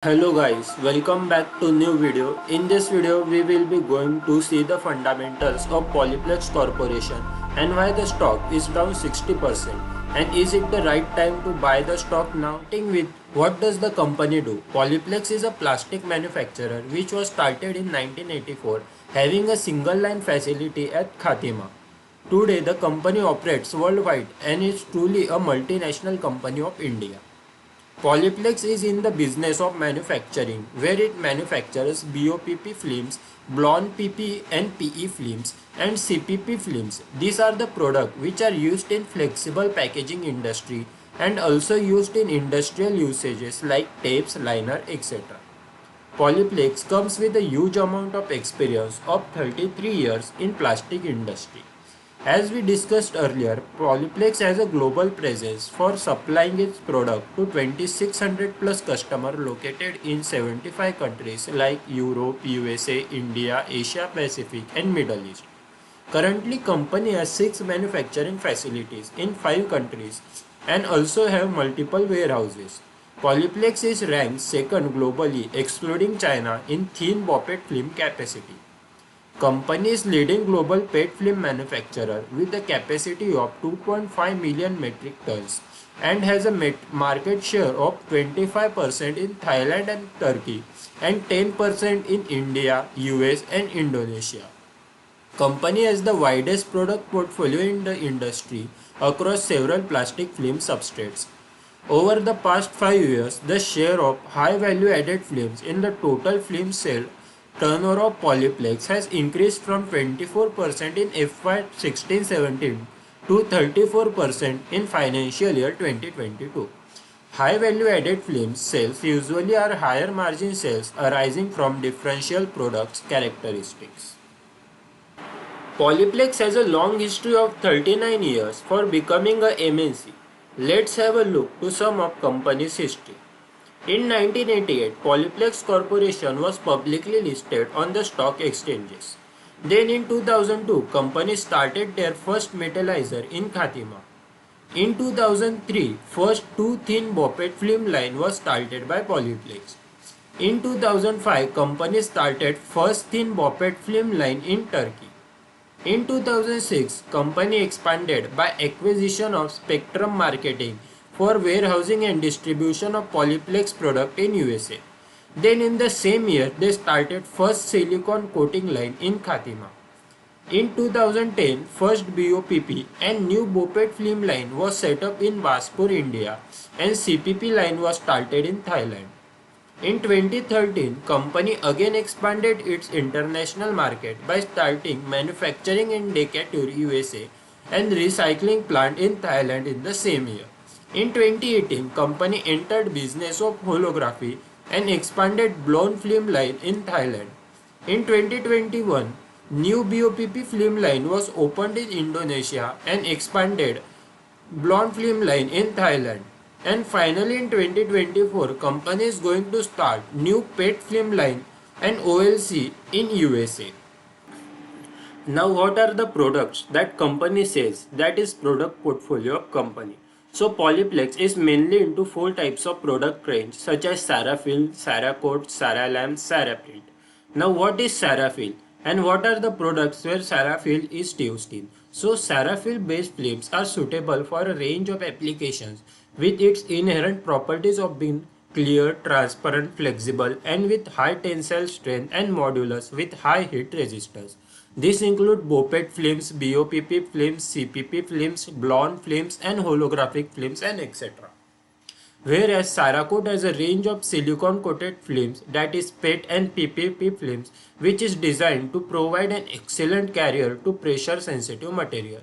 Hello guys, welcome back to new video. In this video we will be going to see the fundamentals of Polyplex Corporation and why the stock is down 60% and is it the right time to buy the stock now. Starting with what does the company do? Polyplex is a plastic manufacturer which was started in 1984 having a single line facility at Khatima. Today the company operates worldwide and is truly a multinational company of India. Polyplex is in the business of manufacturing, where it manufactures BOPP films, blonde PP and PE films, and CPP films. These are the products which are used in flexible packaging industry and also used in industrial usages like tapes, liner, etc. Polyplex comes with a huge amount of experience of 33 years in plastic industry. As we discussed earlier, Polyplex has a global presence for supplying its product to 2600 plus customers located in 75 countries like Europe, USA, India, Asia Pacific and Middle East. Currently, company has 6 manufacturing facilities in 5 countries and also have multiple warehouses. Polyplex is ranked second globally excluding China in thin BOPET film capacity. Company is leading global PET film manufacturer with a capacity of 2.5 million metric tons and has a market share of 25% in Thailand and Turkey and 10% in India, US and Indonesia. Company has the widest product portfolio in the industry across several plastic film substrates. Over the past 5 years, the share of high value added films in the total film sale turnover of Polyplex has increased from 24% in FY 16-17 to 34% in financial year 2022. High value added films sales usually are higher margin sales arising from differential products characteristics. Polyplex has a long history of 39 years for becoming a MNC. Let's have a look to some of company's history. In 1988, Polyplex Corporation was publicly listed on the stock exchanges. Then in 2002, company started their first metallizer in Khatima. In 2003, first two thin BOPET film line was started by Polyplex. In 2005, company started first thin BOPET film line in Turkey. In 2006, company expanded by acquisition of Spectrum Marketing for warehousing and distribution of Polyplex product in USA. Then in the same year, they started first silicone coating line in Khatima. In 2010, first BOPP and new BOPET film line was set up in Vaspur, India and CPP line was started in Thailand. In 2013, company again expanded its international market by starting manufacturing in Decatur, USA and recycling plant in Thailand in the same year. In 2018, company entered business of holography and expanded blown film line in Thailand. In 2021, new BOPP film line was opened in Indonesia and expanded blonde film line in Thailand. And finally in 2024, company is going to start new PET film line and OLC in USA. Now what are the products that company sells, that is product portfolio of company. So Polyplex is mainly into four types of product range such as Sarafil, Saracoat, Saralam, Saraprint. Now what is Sarafil and what are the products where Sarafil is used in? So Sarafil based films are suitable for a range of applications with its inherent properties of being clear, transparent, flexible and with high tensile strength and modulus with high heat resistance. These include BOPET films, BOPP films, CPP films, blonde films and holographic films and etc. Whereas Cerakote has a range of silicone coated films, that is PET and PPP films, which is designed to provide an excellent carrier to pressure sensitive material.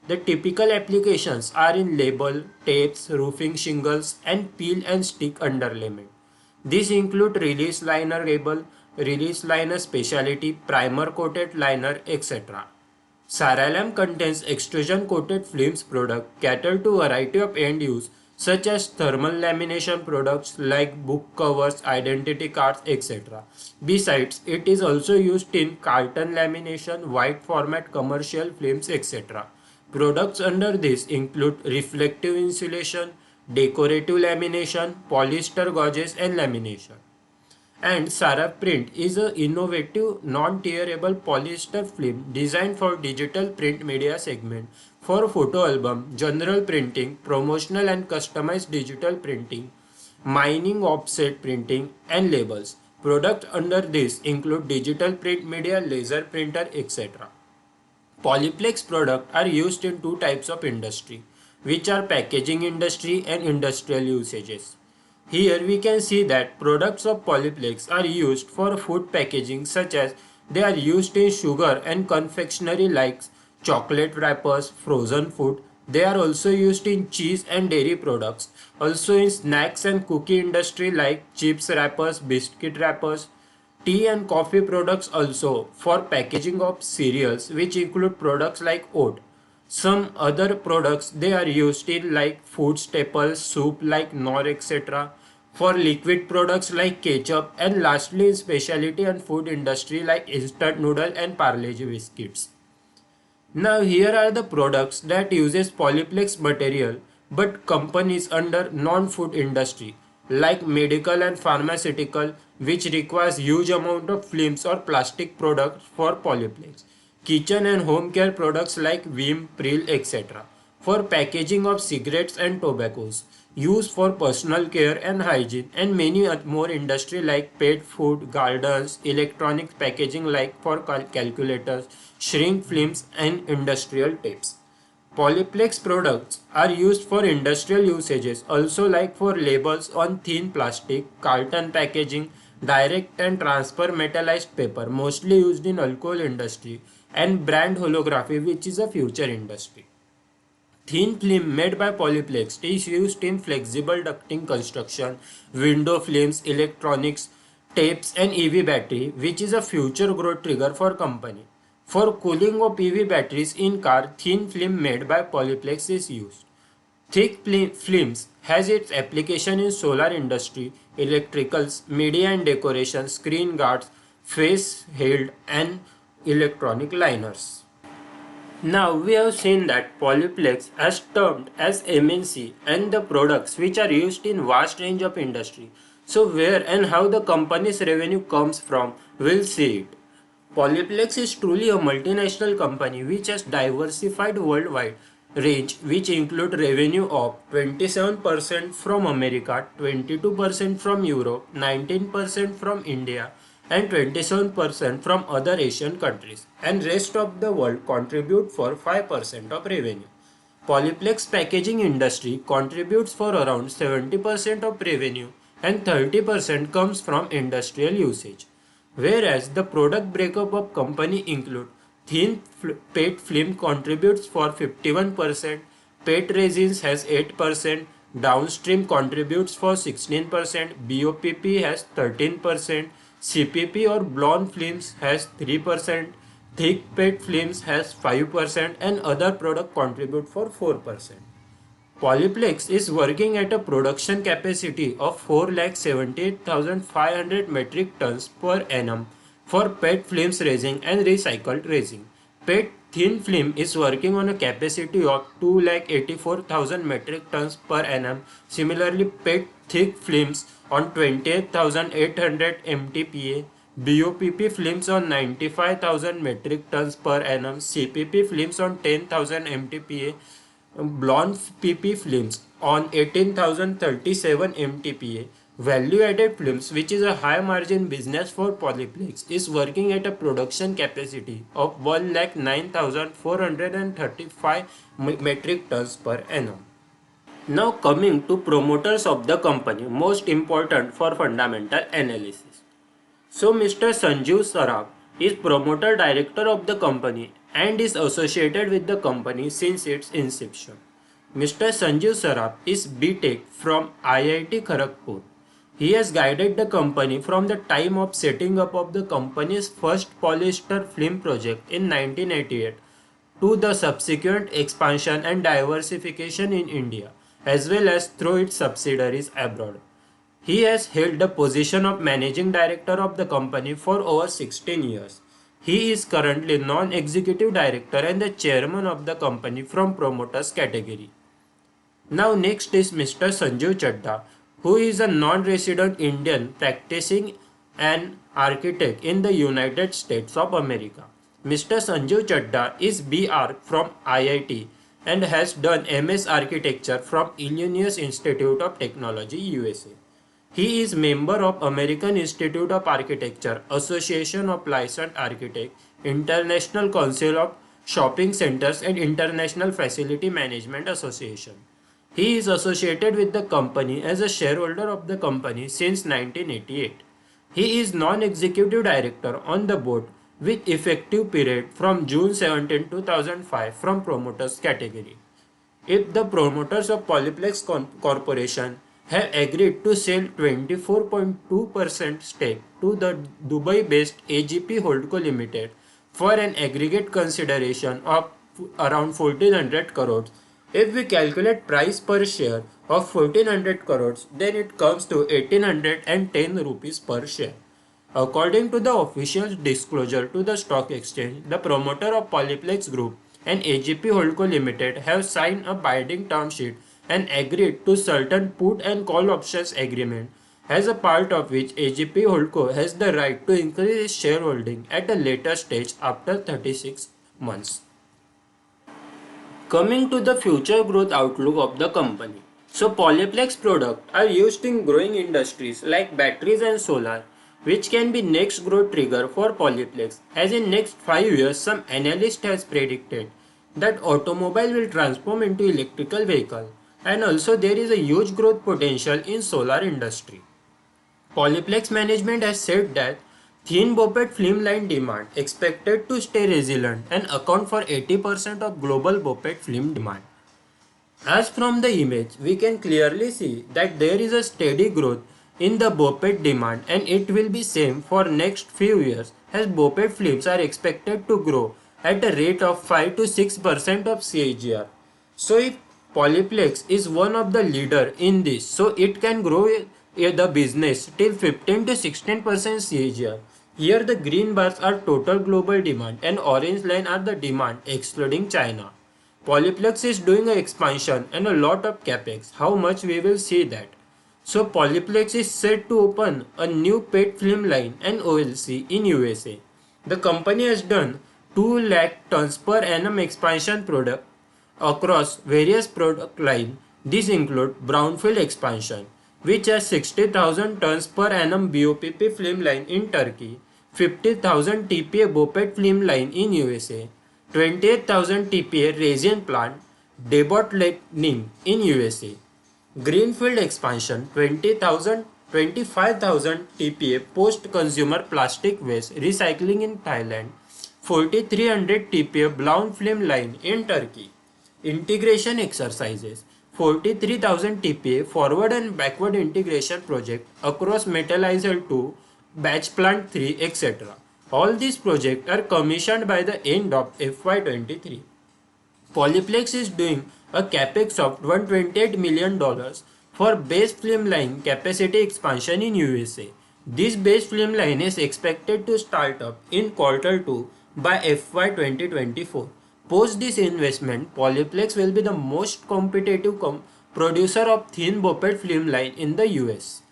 The typical applications are in label, tapes, roofing shingles and peel and stick underlayment. These include release liner label, release liner specialty, primer coated liner, etc. Saralam contains extrusion coated films product cater to variety of end use such as thermal lamination products like book covers, identity cards, etc. Besides, it is also used in carton lamination, wide format commercial films, etc. Products under this include reflective insulation, decorative lamination, polyester gauges and lamination. And Saraf Print is an innovative non-tearable polyester film designed for digital print media segment for photo album, general printing, promotional and customized digital printing, mining, offset printing, and labels. Products under this include digital print media, laser printer, etc. Polyplex products are used in two types of industry, which are packaging industry and industrial usages. Here we can see that products of Polyplex are used for food packaging, such as they are used in sugar and confectionery like chocolate wrappers, frozen food. They are also used in cheese and dairy products, also in snacks and cookie industry like chips wrappers, biscuit wrappers, tea and coffee products, also for packaging of cereals, which include products like oat. Some other products they are used in like food staples, soup like Knorr, etc. For liquid products like ketchup, and lastly in specialty and food industry like instant noodle and Parle-G biscuits. Now here are the products that uses polyplex material but companies under non-food industry like medical and pharmaceutical, which requires huge amount of films or plastic products for polyplex. Kitchen and home care products like Vim, Pril, etc. For packaging of cigarettes and tobaccos, used for personal care and hygiene, and many more industry like pet food, gardens, electronics packaging like for calculators, shrink films, and industrial tapes. Polyplex products are used for industrial usages, also like for labels on thin plastic, carton packaging, direct and transfer metallized paper, mostly used in alcohol industry, and brand holography, which is a future industry. Thin film made by Polyplex is used in flexible ducting construction, window films, electronics, tapes, and EV battery, which is a future growth trigger for company. For cooling of EV batteries in car, thin film made by Polyplex is used. Thick films has its application in solar industry, electricals, media and decoration, screen guards, face held, and electronic liners. Now we have seen that Polyplex as termed as MNC and the products which are used in vast range of industry. So where and how the company's revenue comes from, we'll see it. Polyplex is truly a multinational company which has diversified worldwide range, which include revenue of 27% from America, 22% from Europe, 19% from India, and 27% from other Asian countries, and rest of the world contribute for 5% of revenue. Polyplex packaging industry contributes for around 70% of revenue and 30% comes from industrial usage. Whereas the product breakup of company include thin PET film contributes for 51%, PET resins has 8%, downstream contributes for 16%, BOPP has 13%, CPP or blown films has 3%, thick PET films has 5%, and other product contribute for 4%. Polyplex is working at a production capacity of 4,78,500 metric tons per annum for PET films resin and recycled resin. PET thin film is working on a capacity of 2,84,000 metric tons per annum. Similarly, PET thick films on 28,800 MTPA, BOPP films on 95,000 metric tons per annum, CPP films on 10,000 MTPA, blonde PP films on 18,037 MTPA. Value added films, which is a high margin business for Polyplex, is working at a production capacity of 1,09,435 metric tons per annum. Now coming to promoters of the company, most important for fundamental analysis. So Mr. Sanjeev Saraf is promoter director of the company and is associated with the company since its inception. Mr. Sanjeev Saraf is B.Tech from IIT Kharagpur. He has guided the company from the time of setting up of the company's first polyester film project in 1988 to the subsequent expansion and diversification in India as well as through its subsidiaries abroad. He has held the position of managing director of the company for over 16 years. He is currently non-executive director and the chairman of the company from promoters category. Now next is Mr. Sanjeev Chadha, who is a non-resident Indian practicing an architect in the United States of America. Mr. Sanjeev Chadda is B.Arch from IIT and has done MS Architecture from Illinois Institute of Technology, USA. He is member of American Institute of Architecture, Association of Licensed Architects, International Council of Shopping Centers and International Facility Management Association. He is associated with the company as a shareholder of the company since 1988. He is non-executive director on the board with effective period from June 17, 2005 from promoters category. If the promoters of Polyplex Corporation have agreed to sell 24.2% stake to the Dubai-based AGP Holdco Limited for an aggregate consideration of around 1400 crores, if we calculate price per share of 1400 crores, then it comes to 1810 rupees per share. According to the official disclosure to the stock exchange, the promoter of Polyplex Group and AGP Holdco Limited have signed a binding term sheet and agreed to certain put and call options agreement, as a part of which AGP Holdco has the right to increase its shareholding at a later stage after 36 months. Coming to the future growth outlook of the company. So Polyplex products are used in growing industries like batteries and solar, which can be next growth trigger for Polyplex, as in next 5 years some analyst has predicted that automobile will transform into electrical vehicle, and also there is a huge growth potential in solar industry. Polyplex management has said that thin BOPET film line demand expected to stay resilient and account for 80% of global BOPET film demand. As from the image, we can clearly see that there is a steady growth in the BOPET demand, and it will be same for next few years, as BOPET films are expected to grow at a rate of 5 to 6% of CAGR. So if Polyplex is one of the leader in this, so it can grow the business till 15 to 16% CAGR. Here the green bars are total global demand and orange line are the demand excluding China. Polyplex is doing an expansion and a lot of capex. How much we will see that. So Polyplex is set to open a new PET film line and OLC in USA. The company has done 2 lakh tons per annum expansion product across various product line. These include brownfield expansion, which has 60,000 tons per annum BOPP film line in Turkey, 50,000 TPA BOPET film line in USA, 28,000 TPA resin plant debottlenecking in USA. Greenfield expansion 25,000 TPA post-consumer plastic waste recycling in Thailand, 4,300 TPA blown film line in Turkey. Integration exercises 43,000 TPA forward and backward integration project across Metallizer 2, Batch Plant 3, etc. All these projects are commissioned by the end of FY23. Polyplex is doing a capex of $128 million for base film line capacity expansion in USA. This base film line is expected to start up in Q2 by FY 2024. Post this investment, Polyplex will be the most competitive producer of thin BOPET film line in the US.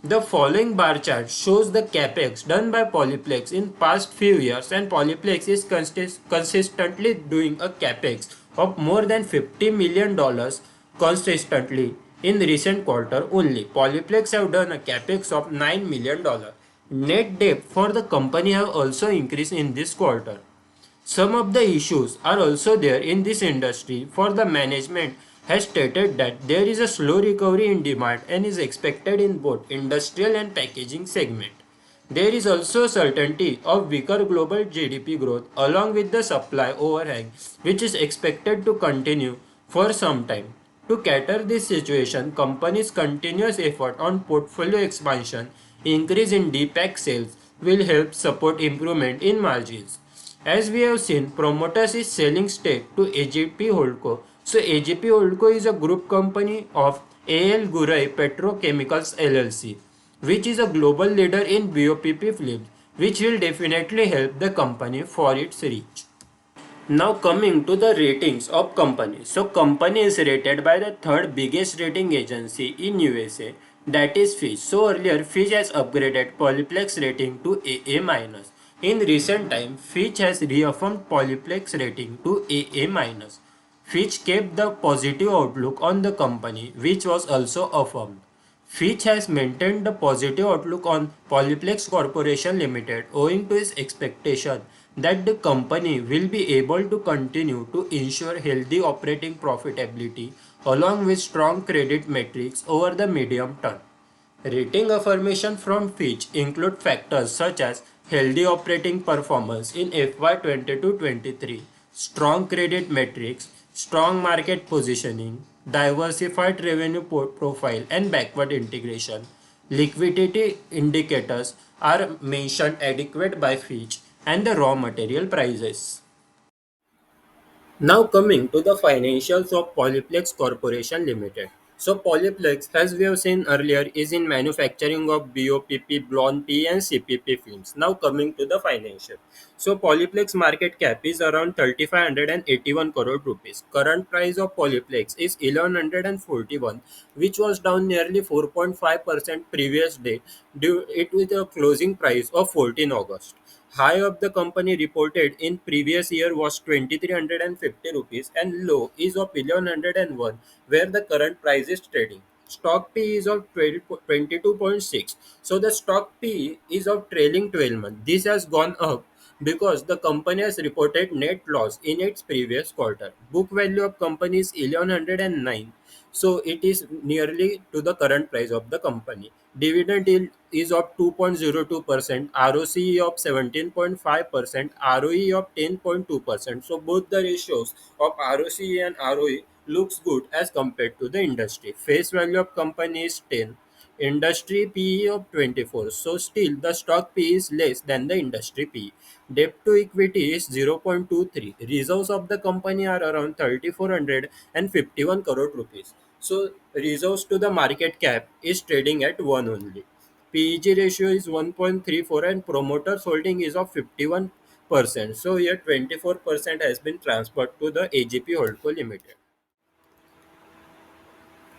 The following bar chart shows the capex done by Polyplex in past few years, and Polyplex is consistently doing a capex of more than $50 million consistently in recent quarter only. Polyplex have done a capex of $9 million. Net debt for the company have also increased in this quarter. Some of the issues are also there in this industry, for the management has stated that there is a slow recovery in demand and is expected in both industrial and packaging segment. There is also certainty of weaker global GDP growth along with the supply overhang, which is expected to continue for some time. To cater this situation, company's continuous effort on portfolio expansion, increase in DPAC sales will help support improvement in margins. As we have seen, promoters is selling stake to AGP Holdco. So AGP Holdco is a group company of AL Gurai Petrochemicals LLC, which is a global leader in BOPP films, which will definitely help the company for its reach. Now coming to the ratings of company. So company is rated by the third biggest rating agency in USA that is Fitch. So earlier Fitch has upgraded Polyplex rating to AA minus. In recent time, Fitch has reaffirmed Polyplex rating to AA minus. Fitch kept the positive outlook on the company, which was also affirmed. Fitch has maintained the positive outlook on Polyplex Corporation Limited owing to its expectation that the company will be able to continue to ensure healthy operating profitability along with strong credit metrics over the medium term. Rating affirmation from Fitch include factors such as healthy operating performance in FY 22-23, strong credit metrics, strong market positioning, diversified revenue profile and backward integration. Liquidity indicators are mentioned adequate by Fitch and the raw material prices. Now coming to the financials of Polyplex Corporation Limited. So Polyplex, as we have seen earlier, is in manufacturing of BOPP, Blonde P and CPP films. Now coming to the financial. So Polyplex market cap is around 3581 crore rupees. Current price of Polyplex is 1141, which was down nearly 4.5% previous day due it with a closing price of 14 August. High of the company reported in previous year was 2350 rupees and low is of 1101 where the current price is trading. Stock P is of 22.6. So the stock P is of trailing 12 months. This has gone up because the company has reported net loss in its previous quarter. Book value of company is 1109, so it is nearly to the current price of the company. Dividend yield is of 2.02%, ROCE of 17.5%, ROE of 10.2%. So both the ratios of ROCE and ROE looks good as compared to the industry. Face value of company is 10, industry PE of 24. So still the stock PE is less than the industry PE. Debt to equity is 0.23. Reserves of the company are around 3451 crore rupees. So reserves to the market cap is trading at 1 only. PEG ratio is 1.34 and promoters holding is of 51%. So here 24% has been transferred to the AGP Holdco Limited.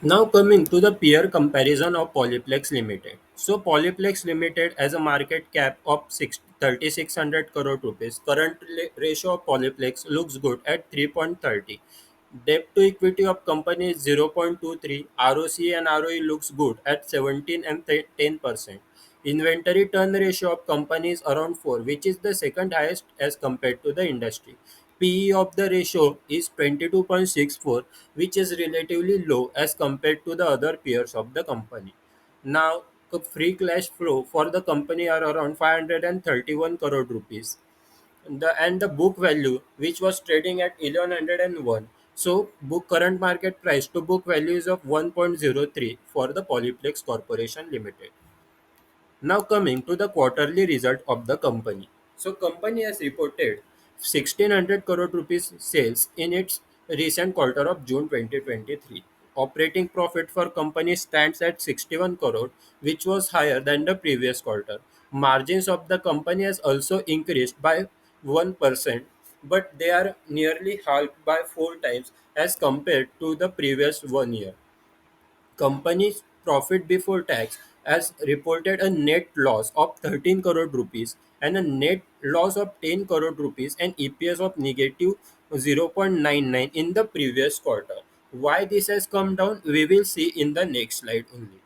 Now coming to the peer comparison of Polyplex Limited. So Polyplex Limited has a market cap of 3600 crore rupees. Current ratio of Polyplex looks good at 3.30. Debt to equity of company is 0.23. ROC and ROE looks good at 17 and 10%. Inventory turn ratio of company is around 4, which is the second highest as compared to the industry. PE of the ratio is 22.64, which is relatively low as compared to the other peers of the company. Now, the free cash flow for the company are around 531 crore rupees. And the book value, which was trading at 1101. So, book current market price to book value is of 1.03 for the Polyplex Corporation Limited. Now coming to the quarterly result of the company. So company has reported 1600 crore rupees sales in its recent quarter of June 2023. Operating profit for company stands at 61 crore, which was higher than the previous quarter. Margins of the company has also increased by 1%, but they are nearly halved by 4 times as compared to the previous 1 year. Company's profit before tax has reported a net loss of 13 crore rupees and a net loss of 10 crore rupees and EPS of negative 0.99 in the previous quarter. Why this has come down, we will see in the next slide only.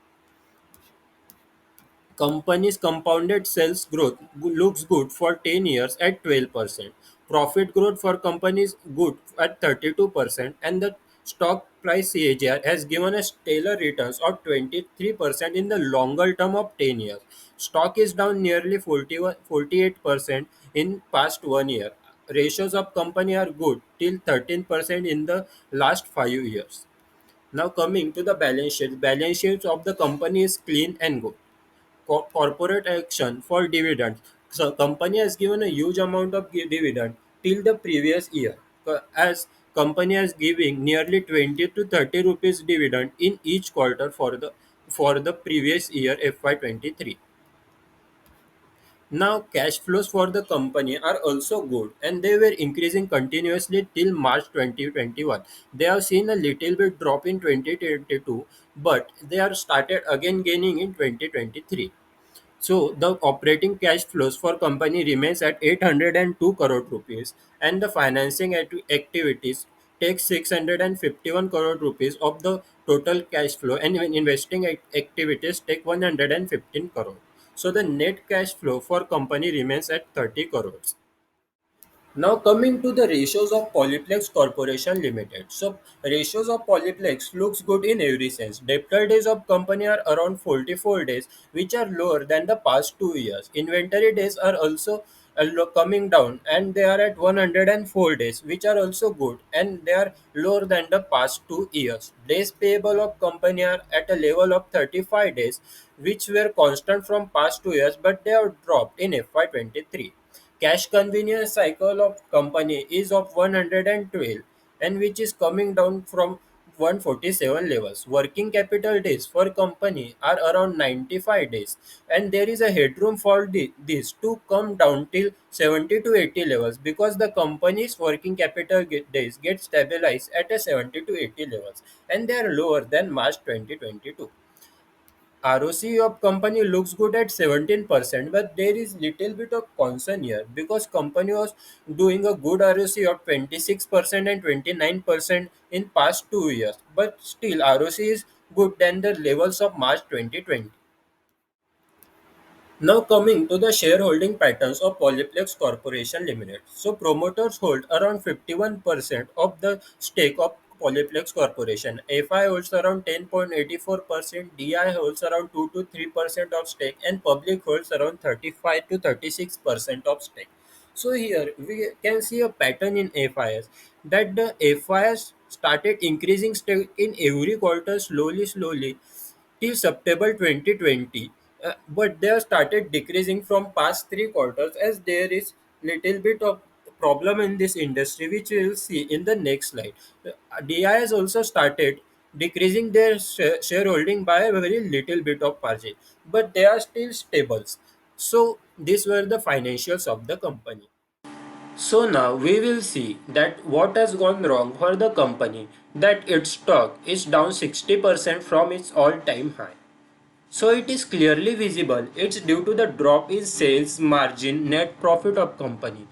Company's compounded sales growth looks good for 10 years at 12%. Profit growth for companies good at 32%, and the stock price CAGR has given a stellar returns of 23% in the longer term of 10 years. Stock is down nearly 48% in past 1 year. Ratios of company are good till 13% in the last 5 years. Now coming to the balance sheet. Balance sheets of the company is clean and good. Corporate action for dividends. So company has given a huge amount of dividend till the previous year. As company is giving nearly 20 to 30 rupees dividend in each quarter for the previous year FY23. Now, cash flows for the company are also good and they were increasing continuously till March 2021. They have seen a little bit drop in 2022, but they are started again gaining in 2023. So the operating cash flows for company remains at 802 crore rupees and the financing activities take 651 crore rupees of the total cash flow, and when investing activities take 115 crore. So the net cash flow for company remains at 30 crores. Now coming to the ratios of Polyplex Corporation Limited. So ratios of Polyplex looks good in every sense. Debtor days of company are around 44 days, which are lower than the past 2 years. Inventory days are also coming down and they are at 104 days, which are also good and they are lower than the past 2 years. Days payable of company are at a level of 35 days, which were constant from past 2 years, but they have dropped in FY23. Cash convenience cycle of company is of 112 and which is coming down from 147 levels. Working capital days for company are around 95 days and there is a headroom for this to come down till 70 to 80 levels because the company's working capital days get stabilized at a 70 to 80 levels and they are lower than March 2022. ROCE of company looks good at 17%, but there is little bit of concern here because company was doing a good ROCE of 26% and 29% in past 2 years, but still ROCE is good than the levels of March 2020. Now coming to the shareholding patterns of Polyplex Corporation Limited. So promoters hold around 51% of the stake of Polyplex Corporation. FI holds around 10.84%, DI holds around 2 to 3% of stake, and public holds around 35 to 36% of stake. So here we can see a pattern in FIS that the FIS started increasing stake in every quarter slowly till September 2020, but they have started decreasing from past 3 quarters as there is little bit of problem in this industry which we will see in the next slide. DI has also started decreasing their shareholding by a very little bit of margin, but they are still stables. So these were the financials of the company. So now we will see that what has gone wrong for the company, that its stock is down 60% from its all-time high. So it is clearly visible it's due to the drop in sales margin net profit of company.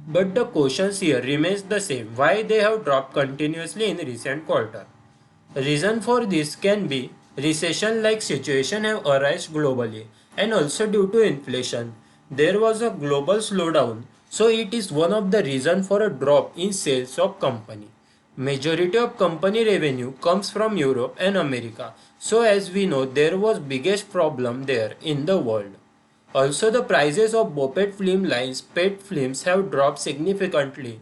But the questions here remains the same, why they have dropped continuously in recent quarter. Reason for this can be recession like situation have arisen globally and also due to inflation. There was a global slowdown, so it is one of the reason for a drop in sales of company. Majority of company revenue comes from Europe and America. So as we know there was biggest problem there in the world. Also, the prices of BOPET film lines, PET films have dropped significantly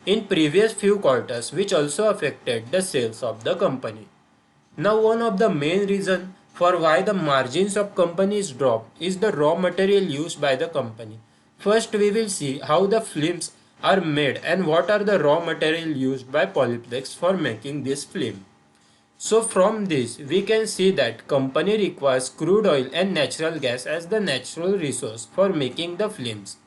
in previous few quarters, which also affected the sales of the company. Now, one of the main reasons for why the margins of companies drop is the raw material used by the company. First, we will see how the films are made and what are the raw material used by Polyplex for making this film. So from this, we can see that company requires crude oil and natural gas as the natural resource for making the films.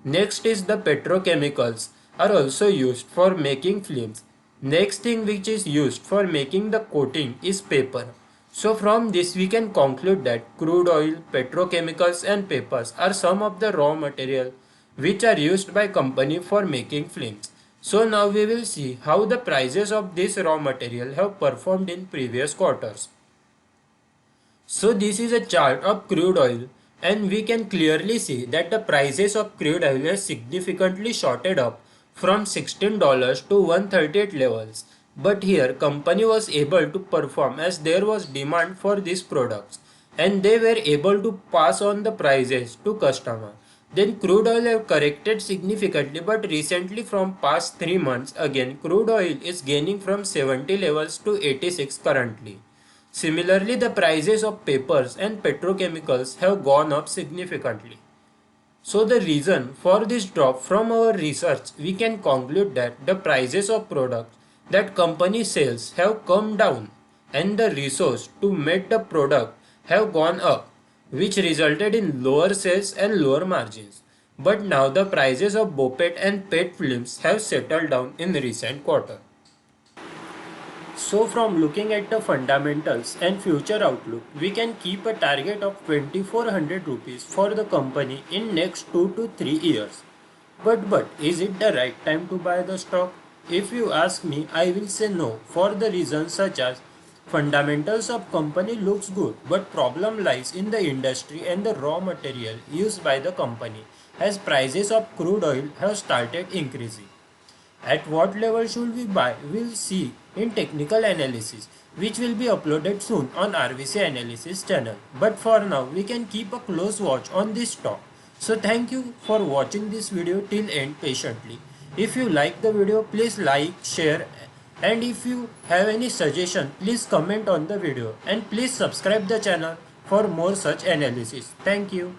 Next is the petrochemicals are also used for making films. Next thing which is used for making the coating is paper. So from this we can conclude that crude oil, petrochemicals and papers are some of the raw material which are used by company for making films. So now we will see how the prices of this raw material have performed in previous quarters. So this is a chart of crude oil and we can clearly see that the prices of crude oil has significantly shorted up from $16 to 138 levels. But here company was able to perform as there was demand for these products and they were able to pass on the prices to customer. Then crude oil have corrected significantly, but recently from past 3 months again crude oil is gaining from 70 levels to 86 currently. Similarly, the prices of papers and petrochemicals have gone up significantly. So the reason for this drop, from our research we can conclude that the prices of products that company sells have come down and the resource to make the product have gone up. which resulted in lower sales and lower margins. But now the prices of BOPET and PET films have settled down in recent quarter. So from looking at the fundamentals and future outlook, we can keep a target of 2400 rupees for the company in next 2 to 3 years. But is it the right time to buy the stock? If you ask me, I will say no for the reasons such as fundamentals of company looks good, but problem lies in the industry and the raw material used by the company as prices of crude oil have started increasing. At what level should we buy? We'll see in technical analysis, which will be uploaded soon on RVC Analysis channel. But for now, we can keep a close watch on this stock. So thank you for watching this video till end patiently. If you like the video, please like, share, and if you have any suggestion, please comment on the video and please subscribe the channel for more such analysis. Thank you.